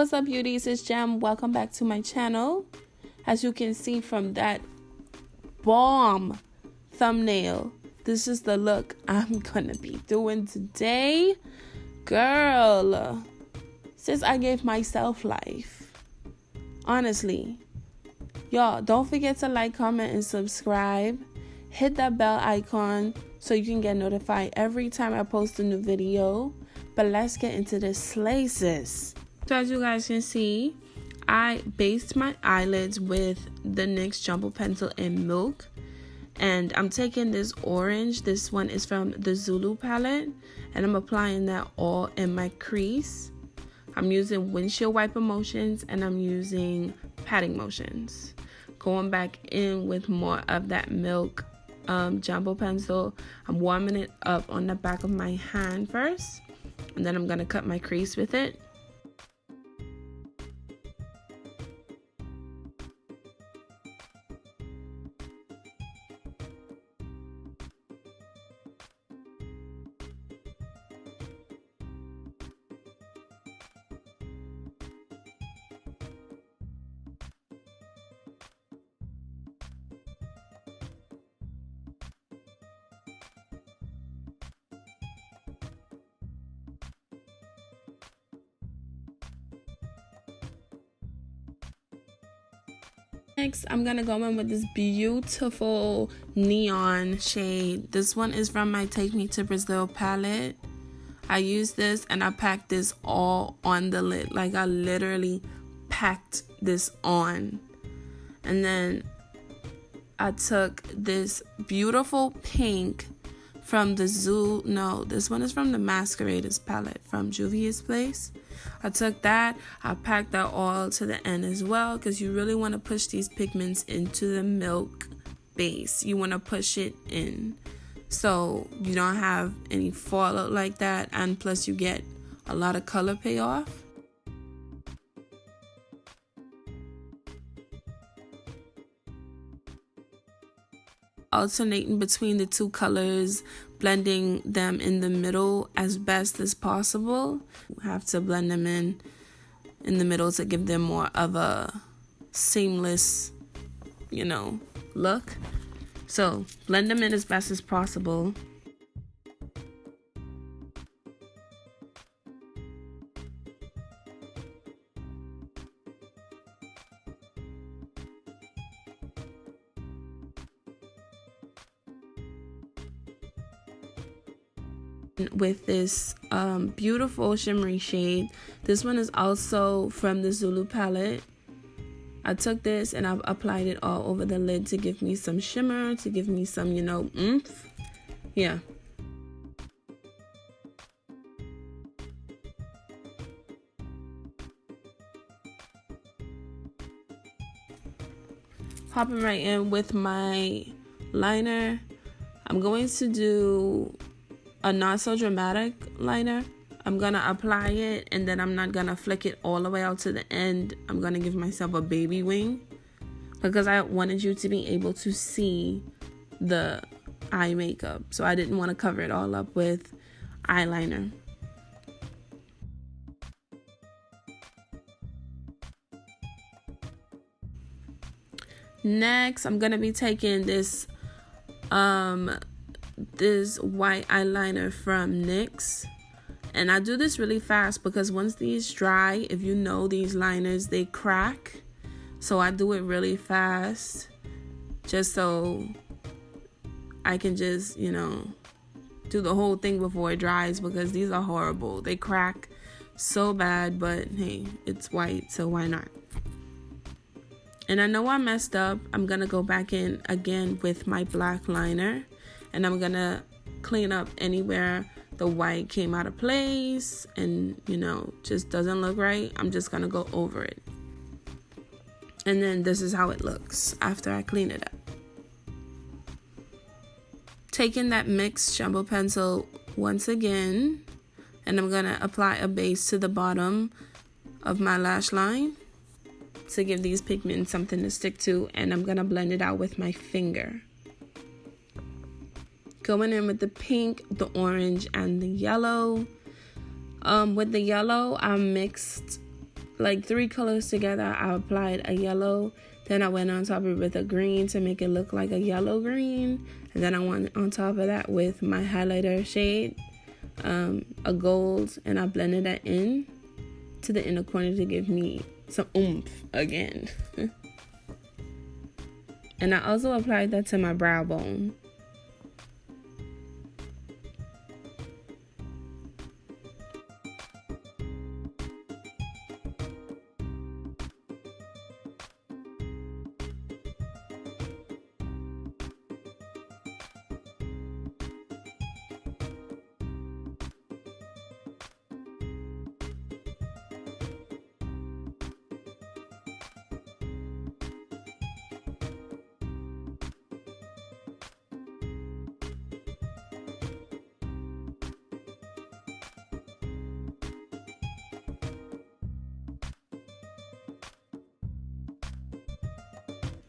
What's up, beauties? It's Gem. Welcome back to my channel. As you can see from that bomb thumbnail, this is the look I'm gonna be doing today. Girl, since I gave myself life, honestly, y'all don't forget to like, comment, and subscribe. Hit that bell icon so you can get notified every time I post a new video. But let's get into this slay, sis. So as you guys can see, I based my eyelids with the NYX Jumbo Pencil in Milk. And I'm taking this orange. This one is from the Zulu palette. And I'm applying that all in my crease. I'm using windshield wiper motions and I'm using patting motions. Going back in with more of that Milk Jumbo Pencil. I'm warming it up on the back of my hand first. And then I'm going to cut my crease with it. Next, I'm gonna go in with this beautiful neon shade. This one is from my Take Me to Brazil palette. I used this and I packed this all on the lid. Like, I literally packed this on. And then I took this beautiful pink from the this one is from the Masqueraders palette from Juvia's Place. I took that, I packed that all to the end as well, because you really want to push these pigments into the milk base. You want to push it in so you don't have any fallout like that, and plus you get a lot of color payoff. Alternating between the two colors, blending them in the middle as best as possible. You have to blend them in the middle to give them more of a seamless, look. So blend them in as best as possible. With this beautiful shimmery shade. This one is also from the Zulu palette. I took this and I applied it all over the lid to give me some shimmer, to give me some, oomph. Yeah. Hopping right in with my liner. I'm going to do a not so dramatic liner. I'm gonna apply it and then I'm not gonna flick it all the way out to the end. I'm gonna give myself a baby wing because I wanted you to be able to see the eye makeup, so I didn't want to cover it all up with eyeliner. Next, I'm gonna be taking this white eyeliner from NYX, and I do this really fast because once these dry, if you know these liners, they crack, so I do it really fast just so I can just do the whole thing before it dries, because these are horrible. They crack so bad, but hey, it's white, so why not? And I know I messed up. I'm gonna go back in again with my black liner. And I'm gonna clean up anywhere the white came out of place and, just doesn't look right. I'm just gonna go over it. And then this is how it looks after I clean it up. Taking that mixed Jumbo Pencil once again, and I'm gonna apply a base to the bottom of my lash line to give these pigments something to stick to, and I'm gonna blend it out with my finger. Going in with the pink, the orange, and the yellow. With the yellow, I mixed like 3 colors together. I applied a yellow, then I went on top of it with a green to make it look like a yellow green, and then I went on top of that with my highlighter shade, a gold, and I blended that in to the inner corner to give me some oomph again. And I also applied that to my brow bone.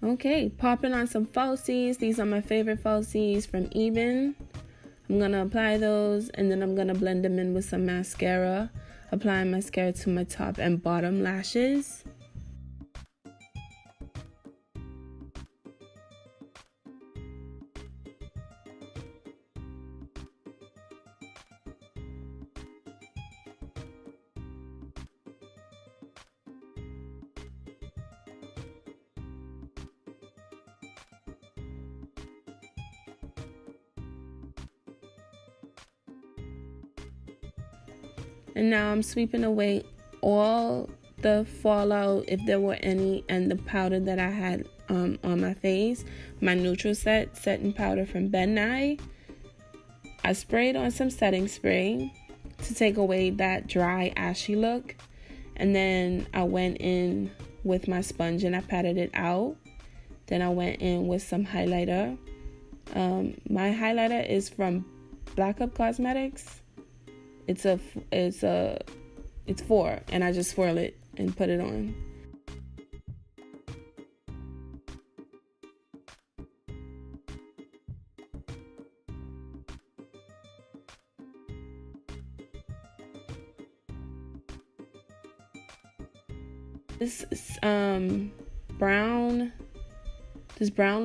Okay, popping on some falsies. These are my favorite falsies from Even. I'm going to apply those, and then I'm going to blend them in with some mascara. Applying mascara to my top and bottom lashes. And now I'm sweeping away all the fallout, if there were any, and the powder that I had on my face. My neutral setting powder from Ben Nye. I sprayed on some setting spray to take away that dry, ashy look. And then I went in with my sponge and I patted it out. Then I went in with some highlighter. My highlighter is from Black Up Cosmetics. It's 4, and I just swirl it and put it on. This brown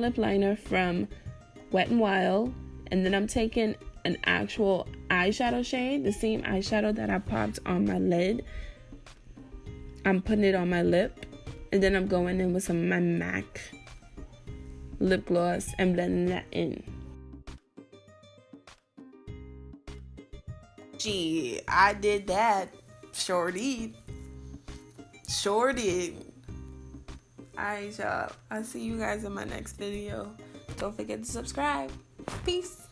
lip liner from Wet n Wild, and then I'm taking an actual eyeshadow shade, the same eyeshadow that I popped on my lid. I'm putting it on my lip, and then I'm going in with some of my MAC lip gloss and blending that in. Gee, I did that. Sure did. Alright, y'all. I'll see you guys in my next video. Don't forget to subscribe. Peace.